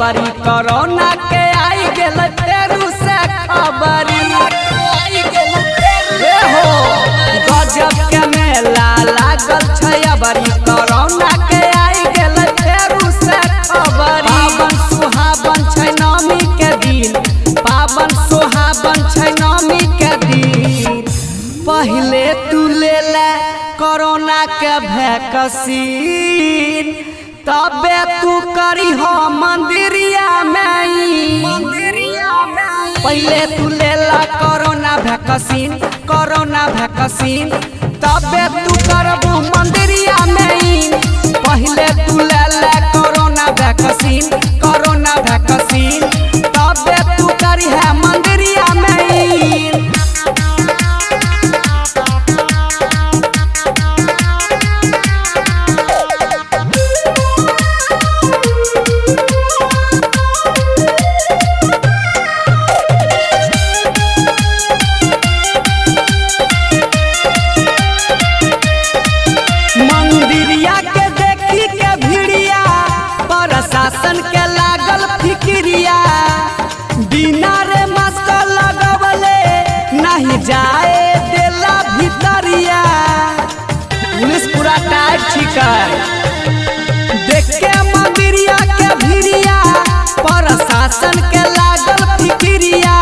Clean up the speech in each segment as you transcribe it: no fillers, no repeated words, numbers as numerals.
अबरी कोरोना के आई गेल तेरू से खबरी हो गजब के मेला लागल छै अबरी कोरोना के आई गेल तेरू से खबरी पावन सुहावन छै नवमी के दिन पावन सुहावन छै नवमी के दिन पहले तू ले ले कोरोना के वैक्सीन तबे तू करी हो मंदिरिया में पहले तू ले ला कोरोना वैक्सीन तबे तू करबू मंदिरिया में पहले तू ले ले कोरोना वैक्सीन तबे तू करी है मंदिरिया में शासन के लागल फिक्रिया बिना रे मास्क लगवले नहीं जाए देला भितरिया पुलिस पूरा टाइट छिकर देख के मंदिरिया के भिरिया पर शासन के लागल फिक्रिया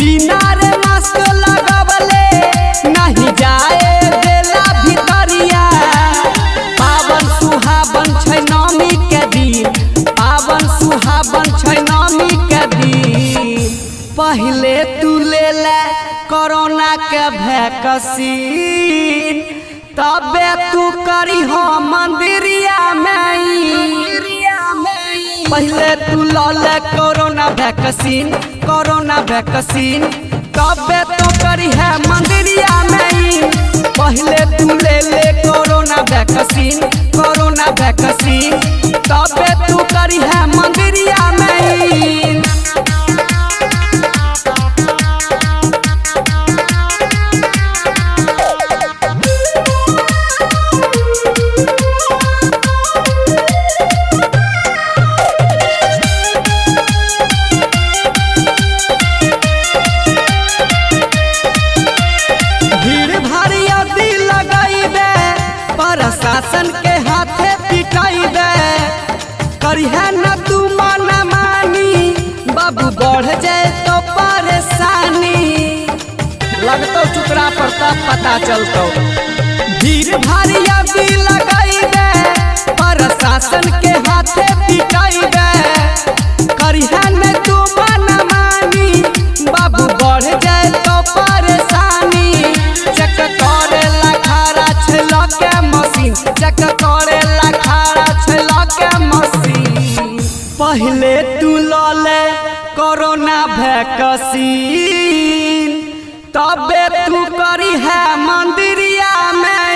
बिना रे मास्क लगवले नहीं जाए देला भितरिया पावन सुहावन छै नवमी के दिन पावन सुहावन छै नवमी के दिन पहले तू ले ले कोरोना के वैक्सीन तबे तू करी हो मंदिरिया में पहले तू ले ले कोरोना वैक्सीन तबे तू करी है मंदिरिया में पहले तू ले ले कोरोना वैक्सीन तबे तू करी है मंदिरिया में शासन के हाथे पिटाई दे करिहे न तू माना मानी बाबू बढ़ जाए तो परेशानी लगतो चुकरा पड़ता पता चलतो भीड़ भारी अभी लगाई दे पर शासन के हाथे पिटाई दे करिहे न तू माना मानी बाबू बढ़ जाए तो परेशानी चेक करे लखारा छलो के मशीन चेक करे लखारा छलो के मशीन पहले तू ले कोरोना वैक्सीन तबे तू करी है मंदिरिया में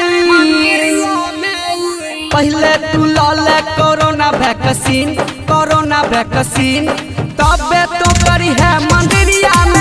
पहले तू ले कोरोना वैक्सीन तबे तू करी है मंदिरिया में